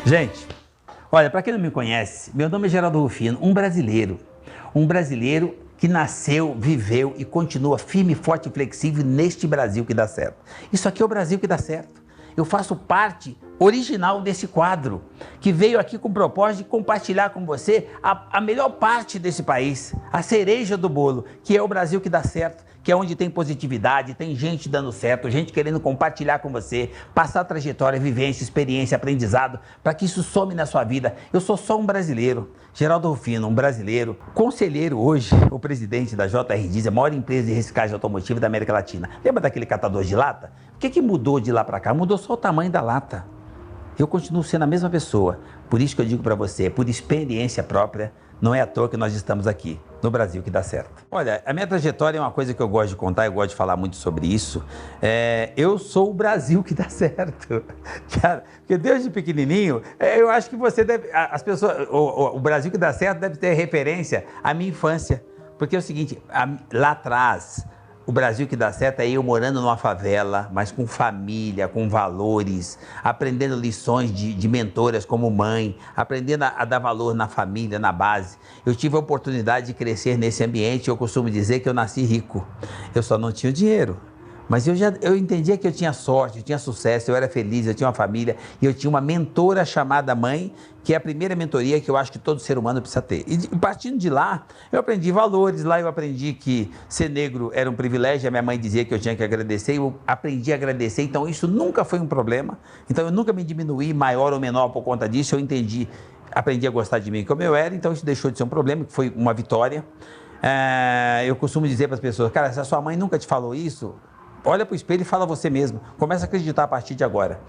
Gente, olha, para quem não me conhece, meu nome é Geraldo Rufino, um brasileiro que nasceu, viveu e continua firme, forte e flexível neste Brasil que dá certo. Isso aqui é o Brasil que dá certo. Eu faço parte original desse quadro, que veio aqui com o propósito de compartilhar com você a melhor parte desse país, a cereja do bolo, que é o Brasil que dá certo, que é onde tem positividade, tem gente dando certo, gente querendo compartilhar com você, passar trajetória, vivência, experiência, aprendizado, para que isso some na sua vida. Eu sou só um brasileiro, Geraldo Rufino, um brasileiro, conselheiro hoje, o presidente da JR Diesel, a maior empresa de reciclagem automotiva da América Latina. Lembra daquele catador de lata? O que mudou de lá para cá? Mudou só o tamanho da lata. Eu continuo sendo a mesma pessoa. Por isso que eu digo para você, por experiência própria, não é à toa que nós estamos aqui, no Brasil que dá certo. Olha, a minha trajetória é uma coisa que eu gosto de contar, eu gosto de falar muito sobre isso. Eu sou o Brasil que dá certo. Cara, porque desde pequenininho, eu acho que você deve, as pessoas, o Brasil que dá certo deve ter referência à minha infância. Porque é o seguinte, lá atrás, o Brasil que dá certo é eu morando numa favela, mas com família, com valores, aprendendo lições de mentoras como mãe, aprendendo a dar valor na família, na base. Eu tive a oportunidade de crescer nesse ambiente, eu costumo dizer que eu nasci rico. Eu só não tinha o dinheiro. Mas eu entendia que eu tinha sorte, eu tinha sucesso, eu era feliz, eu tinha uma família e eu tinha uma mentora chamada mãe, que é a primeira mentoria que eu acho que todo ser humano precisa ter. E partindo de lá, eu aprendi valores, lá eu aprendi que ser negro era um privilégio, a minha mãe dizia que eu tinha que agradecer, eu aprendi a agradecer, então isso nunca foi um problema, então eu nunca me diminuí maior ou menor por conta disso, eu aprendi a gostar de mim como eu era, então isso deixou de ser um problema, que foi uma vitória. Eu costumo dizer para as pessoas, cara, se a sua mãe nunca te falou isso, olha para o espelho e fala você mesmo. Começa a acreditar a partir de agora.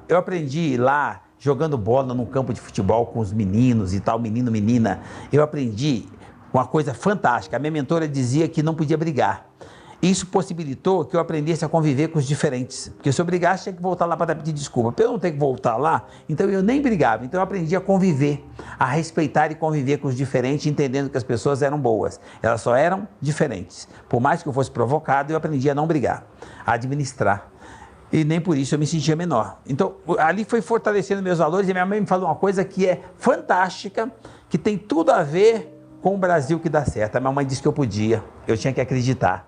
Eu aprendi lá, jogando bola num campo de futebol com os meninos e tal, menino, menina. Eu aprendi uma coisa fantástica. A minha mentora dizia que não podia brigar. Isso possibilitou que eu aprendesse a conviver com os diferentes. Porque se eu brigasse, tinha que voltar lá para pedir desculpa. Para eu não ter que voltar lá, então eu nem brigava. Então eu aprendi a conviver, a respeitar e conviver com os diferentes, entendendo que as pessoas eram boas. Elas só eram diferentes. Por mais que eu fosse provocado, eu aprendi a não brigar, a administrar. E nem por isso eu me sentia menor. Então, ali foi fortalecendo meus valores. E minha mãe me falou uma coisa que é fantástica, que tem tudo a ver com o Brasil que dá certo. A minha mãe disse que eu tinha que acreditar.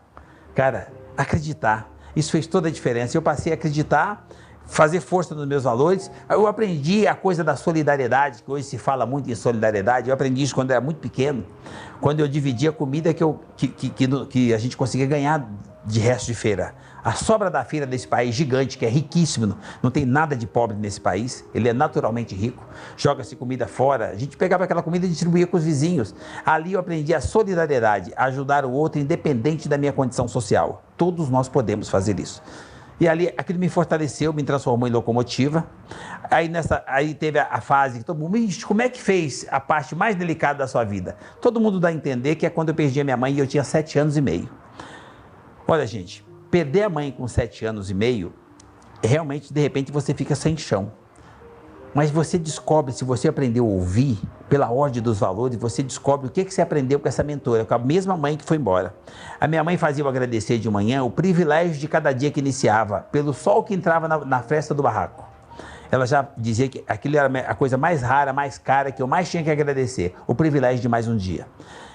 Cara, acreditar, isso fez toda a diferença. Eu passei a acreditar, fazer força nos meus valores. Eu aprendi a coisa da solidariedade, que hoje se fala muito em solidariedade. Eu aprendi isso quando eu era muito pequeno, quando eu dividia a comida que a gente conseguia ganhar de resto de feira. A sobra da feira desse país gigante, que é riquíssimo, não tem nada de pobre nesse país, ele é naturalmente rico, joga-se comida fora, a gente pegava aquela comida e distribuía com os vizinhos. Ali eu aprendi a solidariedade, a ajudar o outro independente da minha condição social. Todos nós podemos fazer isso. E ali, aquilo me fortaleceu, me transformou em locomotiva. Aí teve a fase que todo mundo me diz, como é que fez a parte mais delicada da sua vida? Todo mundo dá a entender que é quando eu perdi a minha mãe e eu tinha 7 anos e meio. Olha, gente, perder a mãe com 7 anos e meio, realmente, de repente, você fica sem chão. Mas você descobre, se você aprendeu a ouvir, pela ordem dos valores, você descobre o que você aprendeu com essa mentora, com a mesma mãe que foi embora. A minha mãe fazia eu agradecer de manhã o privilégio de cada dia que iniciava, pelo sol que entrava na fresta do barraco. Ela já dizia que aquilo era a coisa mais rara, mais cara, que eu mais tinha que agradecer, o privilégio de mais um dia.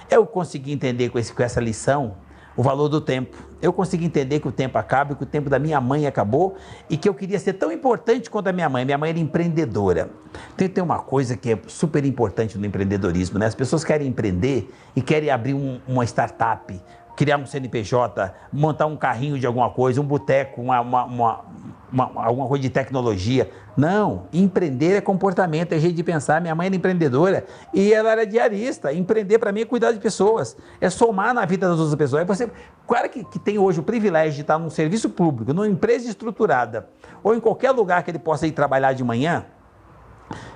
Eu consegui entender com essa lição o valor do tempo. Eu consegui entender que o tempo acaba, que o tempo da minha mãe acabou e que eu queria ser tão importante quanto a minha mãe. Minha mãe era empreendedora. Tem uma coisa que é super importante no empreendedorismo, né? As pessoas querem empreender e querem abrir uma startup, criar um CNPJ, montar um carrinho de alguma coisa, um boteco, alguma coisa de tecnologia. Não, empreender é comportamento, é jeito de pensar. Minha mãe era empreendedora e ela era diarista. Empreender para mim é cuidar de pessoas, é somar na vida das outras pessoas. O cara que tem hoje o privilégio de estar num serviço público, numa empresa estruturada, ou em qualquer lugar que ele possa ir trabalhar de manhã,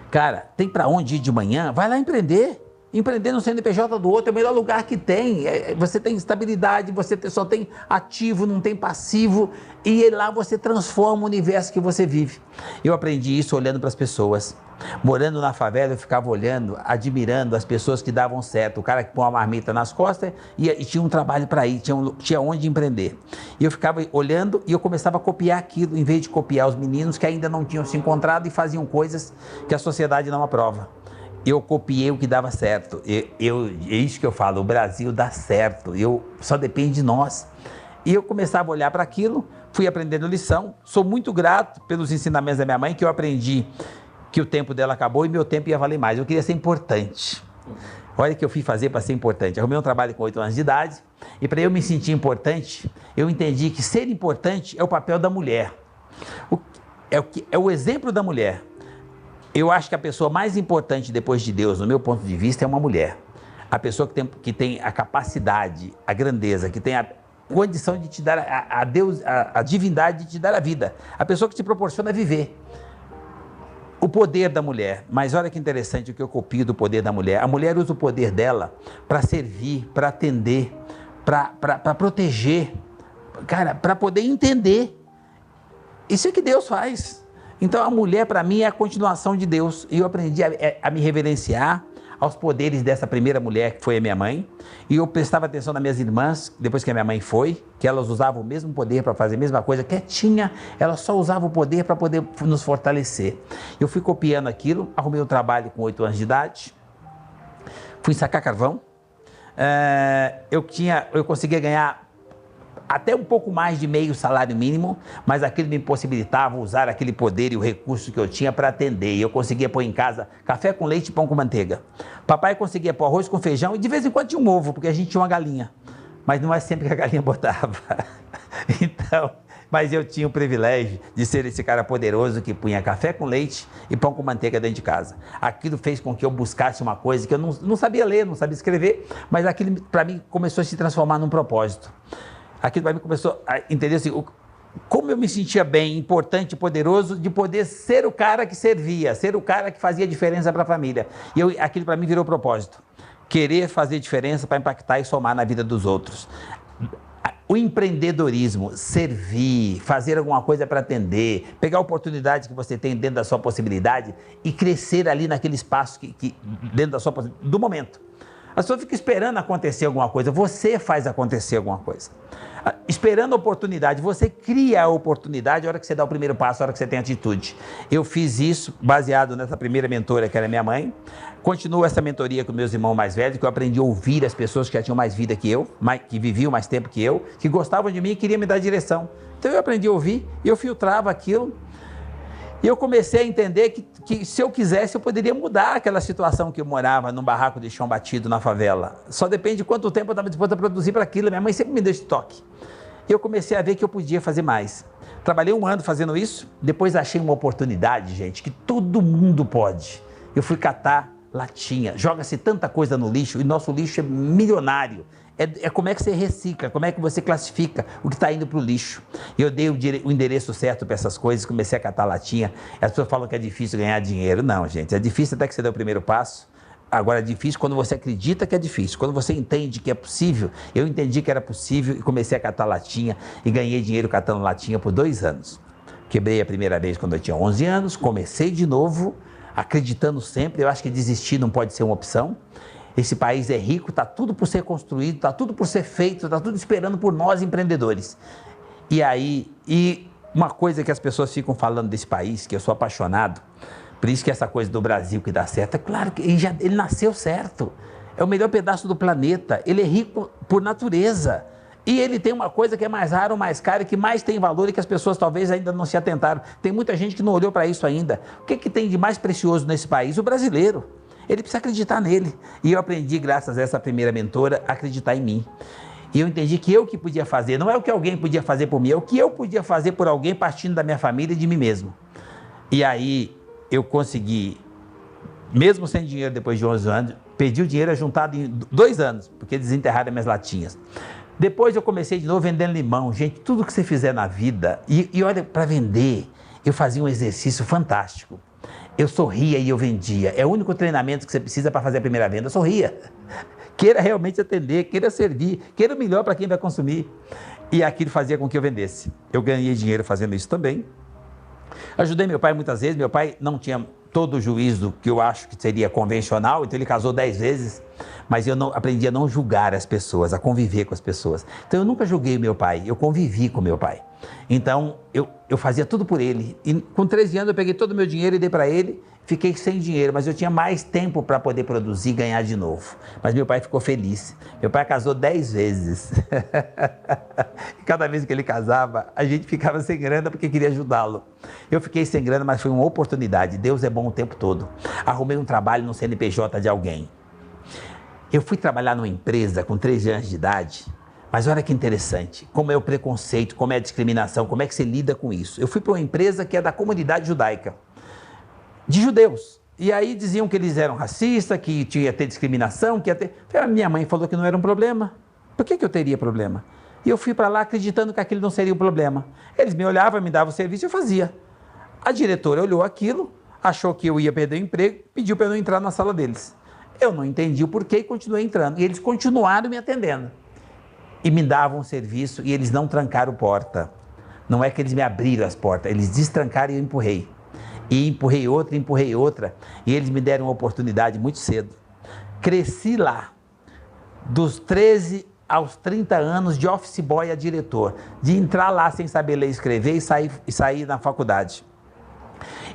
cara, tem para onde ir de manhã? Vai lá empreender. Empreender no CNPJ do outro é o melhor lugar que tem. Você tem estabilidade, você só tem ativo, não tem passivo. E lá você transforma o universo que você vive. Eu aprendi isso olhando para as pessoas. Morando na favela, eu ficava olhando, admirando as pessoas que davam certo. O cara que põe uma marmita nas costas e tinha um trabalho para ir, tinha onde empreender. E eu ficava olhando e eu começava a copiar aquilo, em vez de copiar os meninos que ainda não tinham se encontrado e faziam coisas que a sociedade não aprova. Eu copiei o que dava certo. É isso que eu falo, o Brasil dá certo, só depende de nós. E eu começava a olhar para aquilo, fui aprendendo lição. Sou muito grato pelos ensinamentos da minha mãe, que eu aprendi que o tempo dela acabou e meu tempo ia valer mais. Eu queria ser importante. Olha o que eu fui fazer para ser importante. Arrumei um trabalho com 8 anos de idade e para eu me sentir importante, eu entendi que ser importante é o papel da mulher. É o exemplo da mulher. Eu acho que a pessoa mais importante depois de Deus, no meu ponto de vista, é uma mulher. A pessoa que tem a capacidade, a grandeza, que tem a condição de te dar a divindade de te dar a vida. A pessoa que te proporciona viver. O poder da mulher. Mas olha que interessante o que eu copio do poder da mulher. A mulher usa o poder dela para servir, para atender, para proteger, cara, para poder entender. Isso é que Deus faz. Então a mulher para mim é a continuação de Deus. E eu aprendi a me reverenciar aos poderes dessa primeira mulher que foi a minha mãe. E eu prestava atenção nas minhas irmãs, depois que a minha mãe foi, que elas usavam o mesmo poder para fazer a mesma coisa, quietinha, elas só usavam o poder para poder nos fortalecer. Eu fui copiando aquilo, arrumei um trabalho com 8 anos de idade, fui sacar carvão, eu conseguia ganhar até um pouco mais de meio salário mínimo, mas aquilo me impossibilitava usar aquele poder e o recurso que eu tinha para atender. E eu conseguia pôr em casa café com leite e pão com manteiga. Papai conseguia pôr arroz com feijão e de vez em quando tinha um ovo, porque a gente tinha uma galinha. Mas não é sempre que a galinha botava. Então, mas eu tinha o privilégio de ser esse cara poderoso que punha café com leite e pão com manteiga dentro de casa. Aquilo fez com que eu buscasse uma coisa que eu não sabia ler, não sabia escrever, mas aquilo para mim começou a se transformar num propósito. Aquilo para mim começou a entender assim, como eu me sentia bem, importante, poderoso, de poder ser o cara que servia, ser o cara que fazia diferença para a família. E aquilo para mim virou propósito. Querer fazer diferença para impactar e somar na vida dos outros. O empreendedorismo, servir, fazer alguma coisa para atender, pegar a oportunidade que você tem dentro da sua possibilidade e crescer ali naquele espaço dentro da sua possibilidade, do momento. A pessoa fica esperando acontecer alguma coisa, você faz acontecer alguma coisa. Esperando a oportunidade, você cria a oportunidade a hora que você dá o primeiro passo, a hora que você tem atitude. Eu fiz isso baseado nessa primeira mentora que era minha mãe. Continuo essa mentoria com meus irmãos mais velhos, que eu aprendi a ouvir as pessoas que já tinham mais vida que eu, que viviam mais tempo que eu, que gostavam de mim e queriam me dar direção. Então eu aprendi a ouvir e eu filtrava aquilo. E eu comecei a entender que se eu quisesse, eu poderia mudar aquela situação que eu morava num barraco de chão batido na favela. Só depende de quanto tempo eu estava disposto a produzir para aquilo. Minha mãe sempre me deu esse toque. E eu comecei a ver que eu podia fazer mais. Trabalhei 1 ano fazendo isso, depois achei uma oportunidade, gente, que todo mundo pode. Eu fui catar latinha. Joga-se tanta coisa no lixo e nosso lixo é milionário. É como é que você recicla, como é que você classifica o que está indo para o lixo. Eu dei o endereço certo para essas coisas, comecei a catar latinha. As pessoas falam que é difícil ganhar dinheiro. Não, gente, é difícil até que você dê o primeiro passo. Agora é difícil quando você acredita que é difícil. Quando você entende que é possível, eu entendi que era possível e comecei a catar latinha e ganhei dinheiro catando latinha por 2 anos. Quebrei a primeira vez quando eu tinha 11 anos, comecei de novo, acreditando sempre. Eu acho que desistir não pode ser uma opção. Esse país é rico, está tudo por ser construído, está tudo por ser feito, está tudo esperando por nós empreendedores. E uma coisa que as pessoas ficam falando desse país, que eu sou apaixonado, por isso que essa coisa do Brasil que dá certo, é claro que ele nasceu certo, é o melhor pedaço do planeta, ele é rico por natureza. E ele tem uma coisa que é mais rara, mais cara, que mais tem valor e que as pessoas talvez ainda não se atentaram. Tem muita gente que não olhou para isso ainda. O que tem de mais precioso nesse país? O brasileiro. Ele precisa acreditar nele. E eu aprendi, graças a essa primeira mentora, a acreditar em mim. E eu entendi que eu que podia fazer, não é o que alguém podia fazer por mim, é o que eu podia fazer por alguém partindo da minha família e de mim mesmo. E aí eu consegui, mesmo sem dinheiro depois de 11 anos, perdi o dinheiro juntado em 2 anos, porque desenterraram minhas latinhas. Depois eu comecei de novo vendendo limão. Gente, tudo que você fizer na vida, e olha, para vender, eu fazia um exercício fantástico. Eu sorria e eu vendia. É o único treinamento que você precisa para fazer a primeira venda. Sorria. Queira realmente atender, queira servir, queira o melhor para quem vai consumir. E aquilo fazia com que eu vendesse. Eu ganhei dinheiro fazendo isso também. Ajudei meu pai muitas vezes. Meu pai não tinha todo o juízo que eu acho que seria convencional, então ele casou 10 vezes, mas eu não aprendi a não julgar as pessoas, a conviver com as pessoas. Então eu nunca julguei meu pai, eu convivi com meu pai. Então eu fazia tudo por ele. E com 13 anos eu peguei todo o meu dinheiro e dei para ele, fiquei sem dinheiro, mas eu tinha mais tempo para poder produzir e ganhar de novo. Mas meu pai ficou feliz. Meu pai casou 10 vezes. E cada vez que ele casava, a gente ficava sem grana porque queria ajudá-lo. Eu fiquei sem grana, mas foi uma oportunidade. Deus é bom o tempo todo. Arrumei um trabalho no CNPJ de alguém. Eu fui trabalhar numa empresa com 13 anos de idade, mas olha que interessante, como é o preconceito, como é a discriminação, como é que você lida com isso. Eu fui para uma empresa que é da comunidade judaica, de judeus. E aí diziam que eles eram racistas, que ia ter discriminação, que ia ter... A minha mãe falou que não era um problema. Por que eu teria problema? E eu fui para lá acreditando que aquilo não seria um problema. Eles me olhavam, me davam o serviço e eu fazia. A diretora olhou aquilo, achou que eu ia perder o emprego, pediu para eu não entrar na sala deles. Eu não entendi o porquê e continuei entrando. E eles continuaram me atendendo. E me davam o serviço e eles não trancaram porta. Não é que eles me abriram as portas, eles destrancaram e eu empurrei. E empurrei outra. E eles me deram uma oportunidade muito cedo. Cresci lá, dos 13 aos 30 anos, de office boy a diretor. De entrar lá sem saber ler e escrever e sair na faculdade.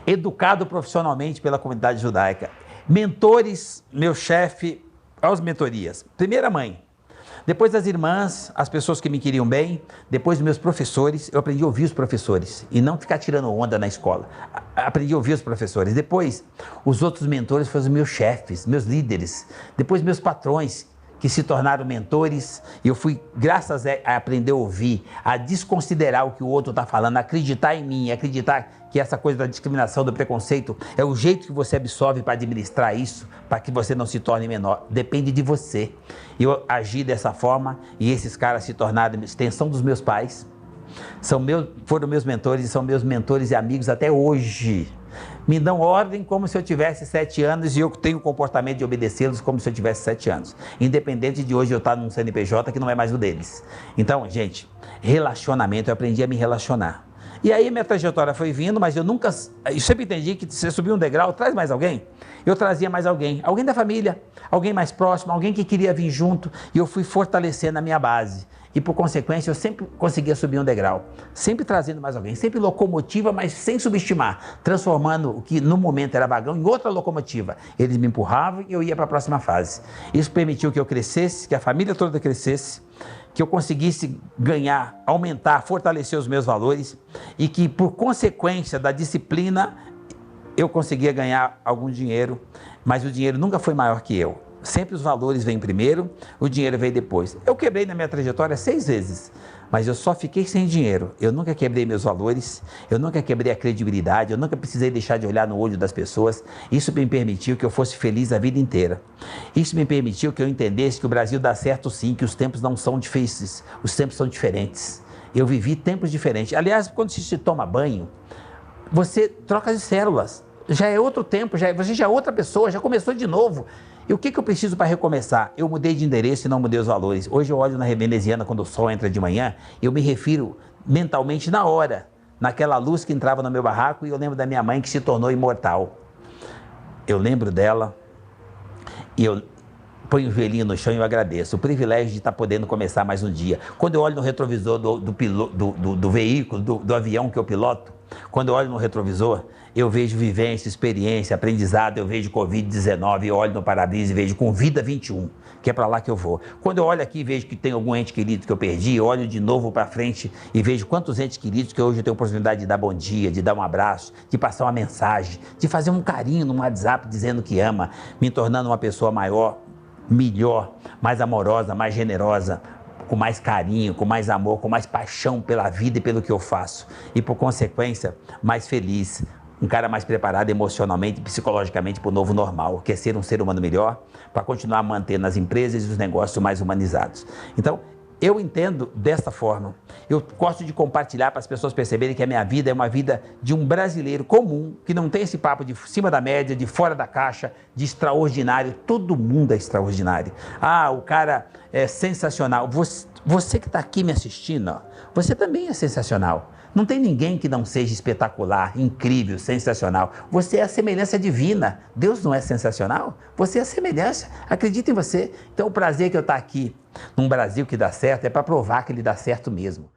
Educado profissionalmente pela comunidade judaica. Mentores, meu chefe, as mentorias. Primeira mãe. Depois das irmãs, as pessoas que me queriam bem, depois dos meus professores, eu aprendi a ouvir os professores e não ficar tirando onda na escola. Aprendi a ouvir os professores. Depois, os outros mentores foram os meus chefes, meus líderes. Depois, meus patrões, que se tornaram mentores, e eu fui, graças a aprender a ouvir, a desconsiderar o que o outro está falando, a acreditar em mim, acreditar que essa coisa da discriminação, do preconceito, é o jeito que você absorve para administrar isso, para que você não se torne menor. Depende de você. Eu agi dessa forma e esses caras se tornaram extensão dos meus pais, foram meus mentores e são meus mentores e amigos até hoje. Me dão ordem como se eu tivesse 7 anos e eu tenho o comportamento de obedecê-los como se eu tivesse 7 anos. Independente de hoje eu estar num CNPJ que não é mais o deles. Então, gente, relacionamento, eu aprendi a me relacionar. E aí minha trajetória foi vindo, mas eu sempre entendi que se você subir um degrau, traz mais alguém. Eu trazia mais alguém da família, alguém mais próximo, alguém que queria vir junto, e eu fui fortalecendo a minha base. E por consequência eu sempre conseguia subir um degrau, sempre trazendo mais alguém, sempre locomotiva, mas sem subestimar, transformando o que no momento era vagão em outra locomotiva. Eles me empurravam e eu ia para a próxima fase. Isso permitiu que eu crescesse, que a família toda crescesse, que eu conseguisse ganhar, aumentar, fortalecer os meus valores e que por consequência da disciplina eu conseguia ganhar algum dinheiro, mas o dinheiro nunca foi maior que eu. Sempre os valores vêm primeiro, o dinheiro vem depois. Eu quebrei na minha trajetória 6 vezes, mas eu só fiquei sem dinheiro. Eu nunca quebrei meus valores, eu nunca quebrei a credibilidade, eu nunca precisei deixar de olhar no olho das pessoas. Isso me permitiu que eu fosse feliz a vida inteira. Isso me permitiu que eu entendesse que o Brasil dá certo sim, que os tempos não são difíceis, os tempos são diferentes. Eu vivi tempos diferentes. Aliás, quando você se toma banho, você troca de células. Já é outro tempo, você já é outra pessoa, já começou de novo. E o que eu preciso para recomeçar? Eu mudei de endereço e não mudei os valores. Hoje eu olho na veneziana quando o sol entra de manhã, eu me refiro mentalmente na hora, naquela luz que entrava no meu barraco, e eu lembro da minha mãe que se tornou imortal. Eu lembro dela e eu ponho o joelhinho no chão e eu agradeço. O privilégio de estar podendo começar mais um dia. Quando eu olho no retrovisor do veículo, do avião que eu piloto, quando eu olho no retrovisor, eu vejo vivência, experiência, aprendizado, eu vejo Covid-19, eu olho no para-brisa e vejo com vida 21, que é para lá que eu vou. Quando eu olho aqui e vejo que tem algum ente querido que eu perdi, eu olho de novo para frente e vejo quantos entes queridos que hoje eu tenho a oportunidade de dar bom dia, de dar um abraço, de passar uma mensagem, de fazer um carinho no WhatsApp dizendo que ama, me tornando uma pessoa maior, melhor, mais amorosa, mais generosa, com mais carinho, com mais amor, com mais paixão pela vida e pelo que eu faço. E por consequência, mais feliz, um cara mais preparado emocionalmente e psicologicamente para o novo normal, que é ser um ser humano melhor, para continuar mantendo as empresas e os negócios mais humanizados. Então, Eu entendo desta forma. Eu gosto de compartilhar para as pessoas perceberem que a minha vida é uma vida de um brasileiro comum, que não tem esse papo de cima da média, de fora da caixa, de extraordinário. Todo mundo é extraordinário. Ah, o cara é sensacional. Você que está aqui me assistindo, ó, você também é sensacional. Não tem ninguém que não seja espetacular, incrível, sensacional. Você é a semelhança divina. Deus não é sensacional? Você é a semelhança. Acredita em você. Então o prazer que eu estou aqui num Brasil que dá certo é para provar que ele dá certo mesmo.